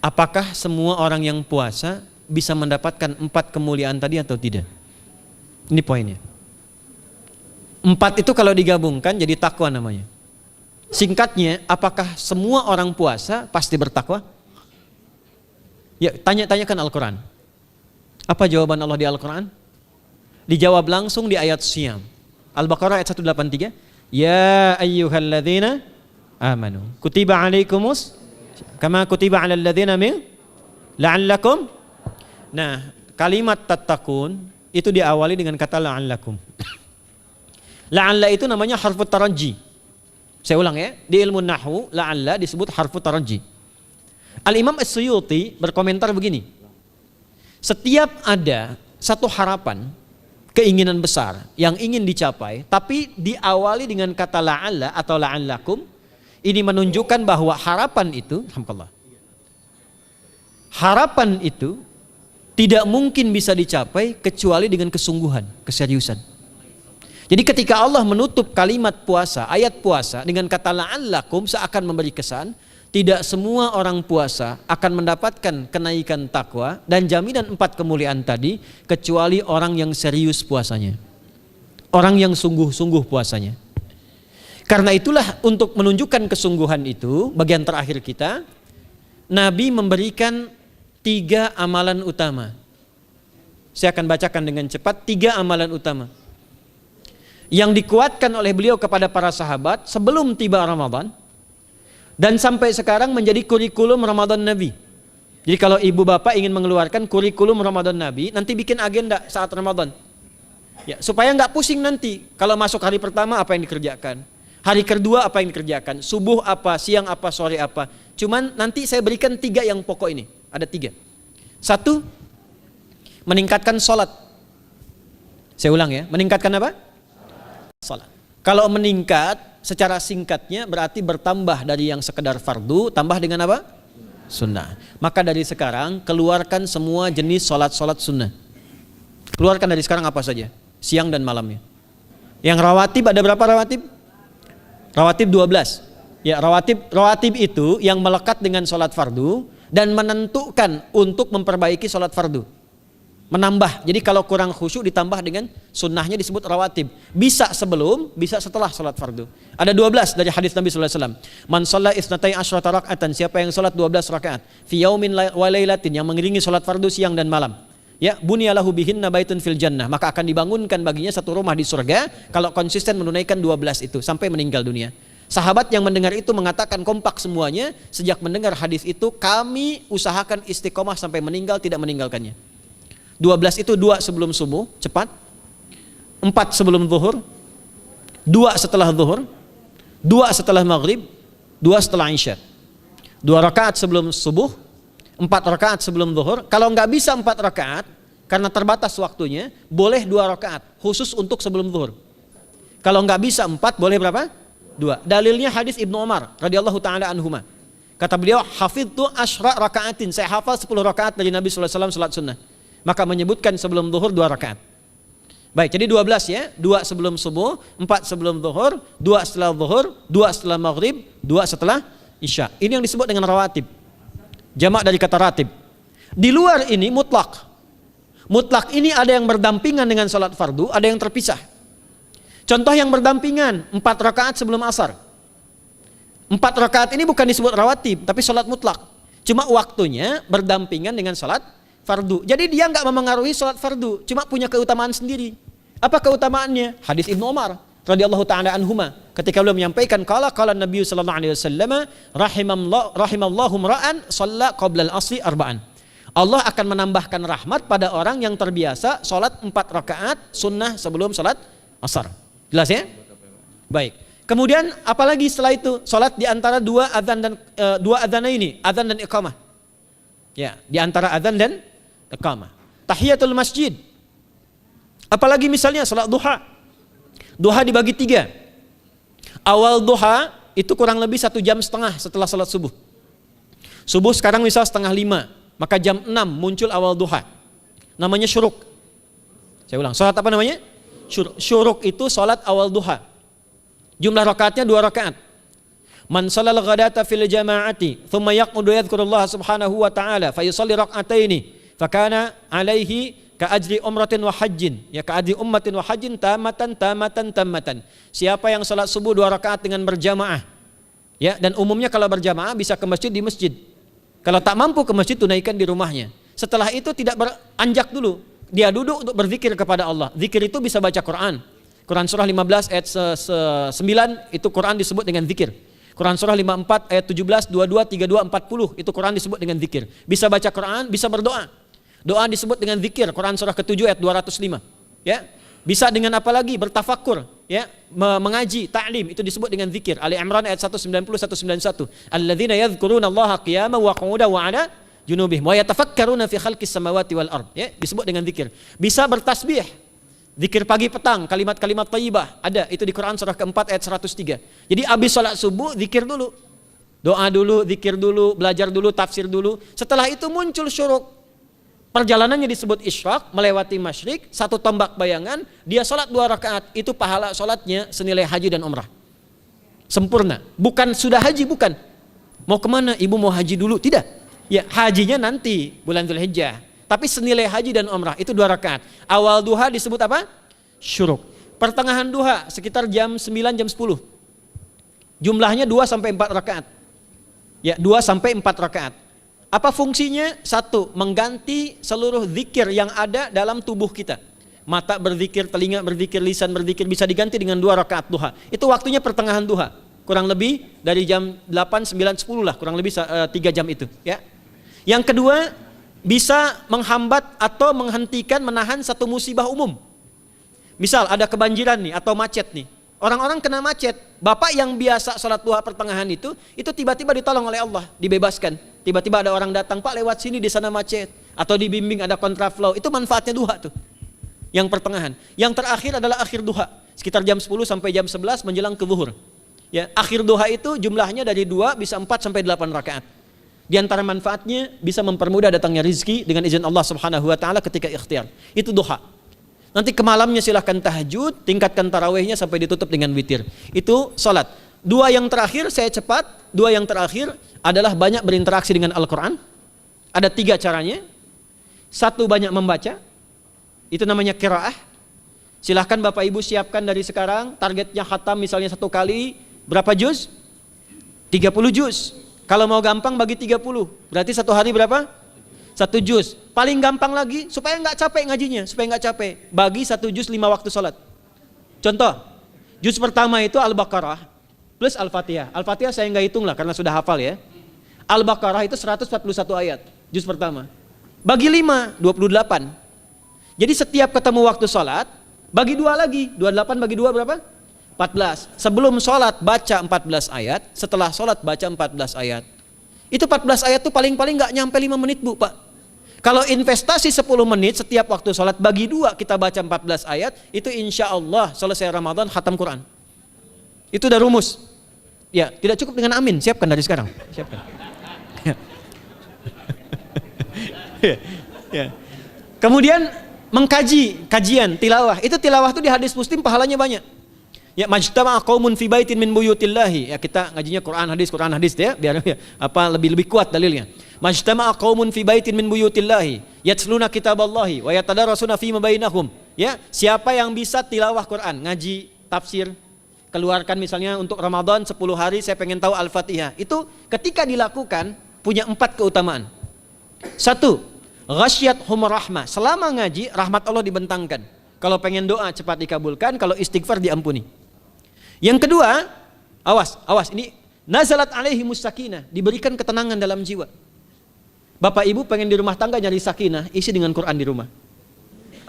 apakah semua orang yang puasa bisa mendapatkan 4 kemuliaan tadi atau tidak? Ini poinnya. 4 itu kalau digabungkan jadi takwa namanya. Singkatnya, apakah semua orang puasa pasti bertakwa? Ya, tanyakan Al-Quran. Apa jawaban Allah di Al-Quran? Dijawab langsung di ayat Siyam. Al-Baqarah ayat 183. Ya ayyuhalladzina amanu kutiba alaikumus kama kutiba alal ladzina min la'allakum. Nah, kalimat tattaqun itu diawali dengan kata la'allakum. La'alla itu namanya harfut taraji. Saya ulang ya, di ilmu nahwu la'alla disebut harfut taraji. Al-Imam As-Suyuti berkomentar begini. Setiap ada satu harapan, keinginan besar yang ingin dicapai, tapi diawali dengan kata la'alla atau la'allakum, ini menunjukkan bahwa harapan itu, alhamdulillah, harapan itu tidak mungkin bisa dicapai kecuali dengan kesungguhan, keseriusan. Jadi ketika Allah menutup kalimat puasa, ayat puasa dengan kata la'allakum, seakan memberi kesan tidak semua orang puasa akan mendapatkan kenaikan takwa dan jaminan 4 kemuliaan tadi kecuali orang yang serius puasanya, orang yang sungguh-sungguh puasanya. Karena itulah untuk menunjukkan kesungguhan itu, bagian terakhir kita, Nabi memberikan 3 amalan utama. Saya akan bacakan dengan cepat 3 amalan utama yang dikuatkan oleh beliau kepada para sahabat sebelum tiba Ramadan dan sampai sekarang menjadi kurikulum Ramadan Nabi. Jadi kalau ibu bapak ingin mengeluarkan kurikulum Ramadan Nabi, nanti bikin agenda saat Ramadan. Ya, supaya nggak pusing nanti. Kalau masuk hari pertama apa yang dikerjakan, hari kedua apa yang dikerjakan, subuh apa, siang apa, sore apa. Cuman nanti saya berikan 3 yang pokok ini. Ada 3. 1, meningkatkan sholat. Saya ulang ya, meningkatkan apa? Sholat. Kalau meningkat secara singkatnya berarti bertambah dari yang sekedar fardu, tambah dengan apa? Sunnah. Maka dari sekarang keluarkan semua jenis sholat-sholat sunnah. Keluarkan dari sekarang apa saja, siang dan malamnya. Yang rawatib ada berapa rawatib? Rawatib 12. Ya, rawatib itu yang melekat dengan sholat fardu dan menentukan untuk memperbaiki sholat fardu. Menambah, jadi kalau kurang khusyuk ditambah dengan sunnahnya disebut rawatib. Bisa sebelum, bisa setelah salat fardu. Ada 12 dari hadis Nabi sallallahu alaihi wasallam. Man shalla isnatai asyrata raka'atan, siapa yang salat 12 rakaat fi yaumin wa lailatin, yang mengiringi salat fardu siang dan malam. Ya, bunyalahu bihinna baitun fil jannah, maka akan dibangunkan baginya satu rumah di surga kalau konsisten menunaikan 12 itu sampai meninggal dunia. Sahabat yang mendengar itu mengatakan kompak semuanya, sejak mendengar hadis itu kami usahakan istiqomah sampai meninggal tidak meninggalkannya. 12 itu 2 sebelum subuh, cepat. 4 sebelum zuhur, 2 setelah zuhur, 2 setelah maghrib, 2 setelah isya. 2 rakaat sebelum subuh, 4 rakaat sebelum zuhur. Kalau nggak bisa 4 rakaat karena terbatas waktunya, boleh 2 rakaat khusus untuk sebelum zuhur. Kalau nggak bisa 4, boleh berapa? 2. Dalilnya hadis Ibnu Umar radhiyallahu taala anhuma. Kata beliau, hafidtu asyra rakaatin, saya hafal 10 rakaat dari Nabi sallallahu alaihi wasallam salat sunnah. Maka menyebutkan sebelum zuhur 2 rakaat. Baik, jadi 12 ya, 2 sebelum subuh, 4 sebelum zuhur, 2 setelah zuhur, 2 setelah maghrib, 2 setelah isya. Ini yang disebut dengan rawatib. Jamak dari kata ratib. Di luar ini mutlak. Mutlak ini ada yang berdampingan dengan salat fardu, ada yang terpisah. Contoh yang berdampingan, 4 rakaat sebelum asar. 4 rakaat ini bukan disebut rawatib, tapi salat mutlak. Cuma waktunya berdampingan dengan salat fardu. Jadi dia nggak memengaruhi sholat fardu, cuma punya keutamaan sendiri. Apa keutamaannya? Hadis Ibnu Umar radhiyallahu taala anhuma, ketika beliau menyampaikan qala Nabi sallallahu alaihi wasallam rahimallahu ra'an shalla qabla al-asri arba'an. Allah akan menambahkan rahmat pada orang yang terbiasa sholat 4 rakaat sunnah sebelum sholat asar. Jelas ya? Baik. Kemudian apalagi setelah itu? Sholat di antara 2 adzan dan 2 adzan ini, adzan dan iqamah. Ya, di antara adzan dan iqamah. Tahiyatul masjid. Apalagi misalnya salat duha. Duha dibagi 3. Awal duha itu kurang lebih 1,5 jam setelah salat subuh. Subuh sekarang misal 4:30, maka jam 6 muncul awal duha. Namanya syuruk. Saya ulang, salat apa namanya? Syuruk itu salat awal duha. Jumlah rakaatnya 2 rakaat. Man shalal ghadata fil jama'ati thumma yaqudu yadhkurullah subhanahu wa ta'ala fa yusalli rak'ataini fa kana alaihi ka ajri umratin wa hajjin, ya ka ajri ummatin wa hajjin tamatan. Siapa yang salat subuh 2 rakaat dengan berjamaah, ya, dan umumnya kalau berjamaah bisa ke masjid di masjid. Kalau tak mampu ke masjid, tunaikan di rumahnya. Setelah itu tidak beranjak dulu, dia duduk untuk berzikir kepada Allah. Zikir itu bisa baca Quran. Quran surah 15 ayat 9 itu Quran disebut dengan zikir. Quran surah 54 ayat 17, 22, 32, 40 itu Quran disebut dengan zikir. Bisa baca Quran, bisa berdoa. Doa disebut dengan zikir. Quran surah ke-7 ayat 205. Ya. Bisa dengan apa lagi? Bertafakkur, ya, mengaji, ta'lim, itu disebut dengan zikir. Ali Imran ayat 190 191. Alladzina yadhkuruna Allaha qiyaman wa qu'udan wa 'ala junubihim wa yatafakkaruna fi khalqis samawati wal ard, ya, disebut dengan zikir. Bisa bertasbih. Zikir pagi petang, kalimat-kalimat thayyibah, ada itu di Quran surah keempat ayat 103. Jadi habis salat subuh zikir dulu. Doa dulu, zikir dulu, belajar dulu, tafsir dulu. Setelah itu muncul syuruk. Perjalanannya disebut isyraq, melewati masyrik, 1 tombak bayangan, dia salat 2 rakaat, itu pahala salatnya senilai haji dan umrah. Sempurna. Bukan sudah haji, bukan. Mau kemana? Ibu mau haji dulu? Tidak. Ya, hajinya nanti bulan Dzulhijjah. Tapi senilai haji dan umrah itu 2 rakaat. Awal duha disebut apa? Syuruk. Pertengahan duha sekitar jam 9 jam 10. Jumlahnya 2 sampai 4 rakaat. Ya, 2 sampai 4 rakaat. Apa fungsinya? 1, mengganti seluruh zikir yang ada dalam tubuh kita. Mata berzikir, telinga berzikir, lisan berzikir, bisa diganti dengan 2 rakaat duha. Itu waktunya pertengahan duha. Kurang lebih dari jam 8, 9, 10 lah, kurang lebih 3 jam itu, ya. Yang kedua, bisa menghambat atau menghentikan, menahan satu musibah umum. Misal ada kebanjiran nih atau macet nih. Orang-orang kena macet. Bapak yang biasa sholat duha pertengahan itu tiba-tiba ditolong oleh Allah, dibebaskan. Tiba-tiba ada orang datang, Pak lewat sini di sana macet. Atau dibimbing ada kontraflow. Itu manfaatnya duha tuh. Yang pertengahan. Yang terakhir adalah akhir duha. Sekitar jam 10 sampai jam 11 menjelang ke zuhur. Ya, akhir duha itu jumlahnya dari 2 bisa 4 sampai 8 rakaat. Di antara manfaatnya bisa mempermudah datangnya rezeki dengan izin Allah Subhanahu wa taala ketika ikhtiar. Itu duha. Nanti ke malamnya silahkan tahajud, tingkatkan tarawihnya sampai ditutup dengan witir. Itu salat. 2 yang terakhir saya cepat, 2 yang terakhir adalah banyak berinteraksi dengan Al-Qur'an. Ada 3 caranya. 1, banyak membaca. Itu namanya qiraah. Silahkan Bapak Ibu siapkan dari sekarang, targetnya khatam misalnya 1 kali, berapa juz? 30 juz. Kalau mau gampang bagi 30, berarti 1 hari berapa? 1 juz. Paling gampang lagi, supaya nggak capek ngajinya, supaya nggak capek, bagi 1 juz 5 waktu sholat. Contoh, juz pertama itu Al-Baqarah plus Al-Fatihah. Al-Fatihah saya nggak hitung lah karena sudah hafal ya. Al-Baqarah itu 141 ayat, juz pertama. Bagi 5, 28. Jadi setiap ketemu waktu sholat, bagi 2 lagi, 28 bagi 2 berapa? 14. Sebelum sholat baca 14 ayat, setelah sholat baca 14 ayat. Itu 14 ayat tuh paling-paling nggak nyampe 5 menit Bu, Pak. Kalau investasi 10 menit setiap waktu sholat, bagi 2 kita baca 14 ayat, itu insya Allah selesai Ramadan khatam Quran. Itu udah rumus. Ya, tidak cukup dengan amin, siapkan dari sekarang. Siapkan. Ya. Kemudian mengkaji, kajian, tilawah. Itu tilawah itu di hadis Muslim pahalanya banyak. Ya, majtama'a qaumun fi baitin min buyutillahi. Ya, kita ngajinya Quran hadis ya, biar ya, lebih kuat dalilnya. Majtama'a qaumun fi baitin min buyutillahi yatluna kitaballahi wa yatadarasuna fima bainahum. Ya, siapa yang bisa tilawah Quran, ngaji, tafsir, keluarkan misalnya untuk Ramadan 10 hari saya pengen tahu Al-Fatihah. Itu ketika dilakukan punya 4 keutamaan. 1, ghasyiyatuhum rahmah. Selama ngaji rahmat Allah dibentangkan. Kalau pengen doa cepat dikabulkan, kalau istighfar diampuni. Yang kedua, awas ini nazalat alaihimus sakinah, diberikan ketenangan dalam jiwa. Bapak Ibu pengen di rumah tangga nyari sakinah, isi dengan Quran di rumah.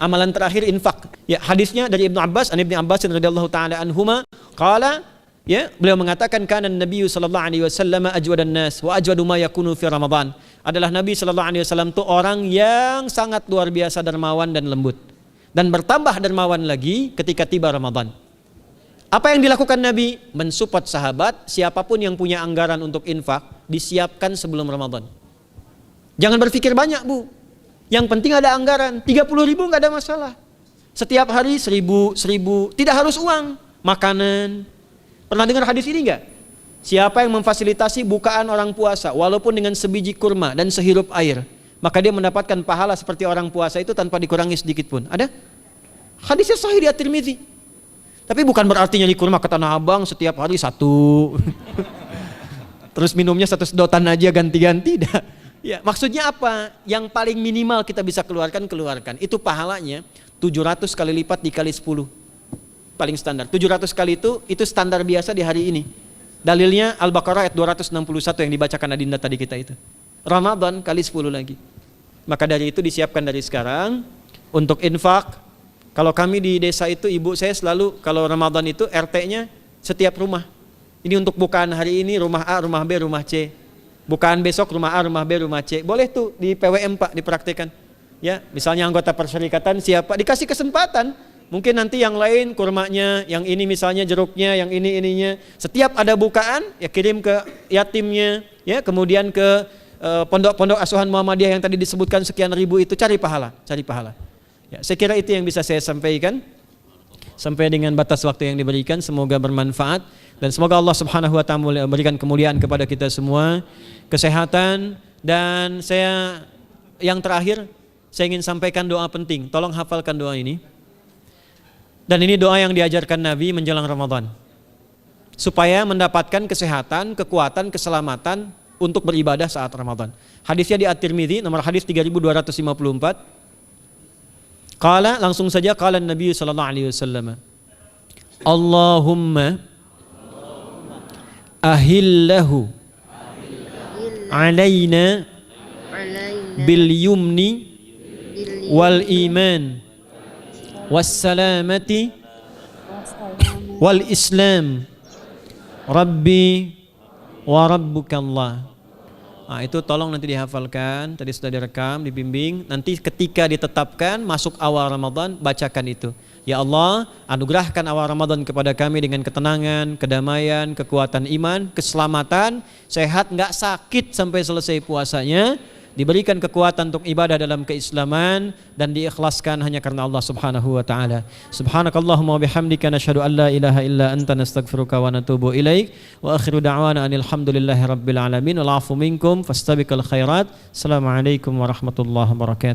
Amalan terakhir infak. Ya, hadisnya dari Ibnu Abbas, an Ibnu Abbas radhiyallahu taala anhuma, qala, ya, beliau mengatakan kana Nabi sallallahu alaihi wasallam ajwadan nas wa ajwadu ma yakunu fi Ramadan. Adalah Nabi sallallahu alaihi wasallam itu orang yang sangat luar biasa dermawan dan lembut. Dan bertambah dermawan lagi ketika tiba Ramadan. Apa yang dilakukan Nabi? Mensupport sahabat, siapapun yang punya anggaran untuk infak, disiapkan sebelum Ramadan. Jangan berpikir banyak Bu. Yang penting ada anggaran, 30.000 nggak ada masalah. Setiap hari 1.000, tidak harus uang, makanan. Pernah dengar hadis ini nggak? Siapa yang memfasilitasi bukaan orang puasa walaupun dengan sebiji kurma dan sehirup air, maka dia mendapatkan pahala seperti orang puasa itu tanpa dikurangi sedikit pun. Ada? Hadisnya sahih di At-Tirmidzi. Tapi bukan berarti nyari kurma ke Tanah Abang setiap hari satu. Terus minumnya satu sedotan aja ganti-ganti. Ya, maksudnya apa? Yang paling minimal kita bisa keluarkan. Itu pahalanya 700 kali lipat dikali 10. Paling standar. 700 kali itu standar biasa di hari ini. Dalilnya Al-Baqarah ayat 261 yang dibacakan Adinda tadi kita itu. Ramadan kali 10 lagi. Maka dari itu disiapkan dari sekarang untuk infak. Kalau kami di desa itu, ibu saya selalu kalau Ramadan itu RT-nya setiap rumah. Ini untuk bukaan hari ini rumah A, rumah B, rumah C. Bukaan besok rumah A, rumah B, rumah C. Boleh tuh di PWM Pak dipraktikkan. Ya, misalnya anggota perserikatan siapa dikasih kesempatan. Mungkin nanti yang lain kurmanya, yang ini misalnya jeruknya, yang ini ininya. Setiap ada bukaan ya kirim ke yatimnya, ya kemudian ke pondok-pondok asuhan Muhammadiyah yang tadi disebutkan sekian ribu itu, cari pahala. Ya, saya kira itu yang bisa saya sampaikan sampai dengan batas waktu yang diberikan. Semoga bermanfaat dan semoga Allah Subhanahu wa taala memberikan kemuliaan kepada kita semua, kesehatan. Dan saya yang terakhir saya ingin sampaikan doa penting. Tolong hafalkan doa ini. Dan ini doa yang diajarkan Nabi menjelang Ramadan, supaya mendapatkan kesehatan, kekuatan, keselamatan untuk beribadah saat Ramadan. Hadisnya di At-Tirmidzi nomor hadis 3254. Qala, langsung saja qala Nabi sallallahu alaihi wasallam. Allahumma ahillahu alaina bil yumni wal iman wassalamati wal islam rabbi wa rabbukallah. Nah, itu tolong nanti dihafalkan, tadi sudah direkam, dibimbing. Nanti ketika ditetapkan masuk awal Ramadan, bacakan itu. Ya Allah, anugerahkan awal Ramadan kepada kami dengan ketenangan, kedamaian, kekuatan iman, keselamatan, sehat, enggak sakit sampai selesai puasanya, diberikan kekuatan untuk ibadah dalam keislaman dan diikhlaskan hanya karena Allah Subhanahu wa taala. Subhanakallahumma wa bihamdika nasyhadu an la ilaha illa anta nastaghfiruka wa natubu ilaik wa akhiru da'wana anil hamdulillahi rabbil alamin wal 'afu minkum fastabiqul khairat. Assalamualaikum warahmatullahi wabarakatuh.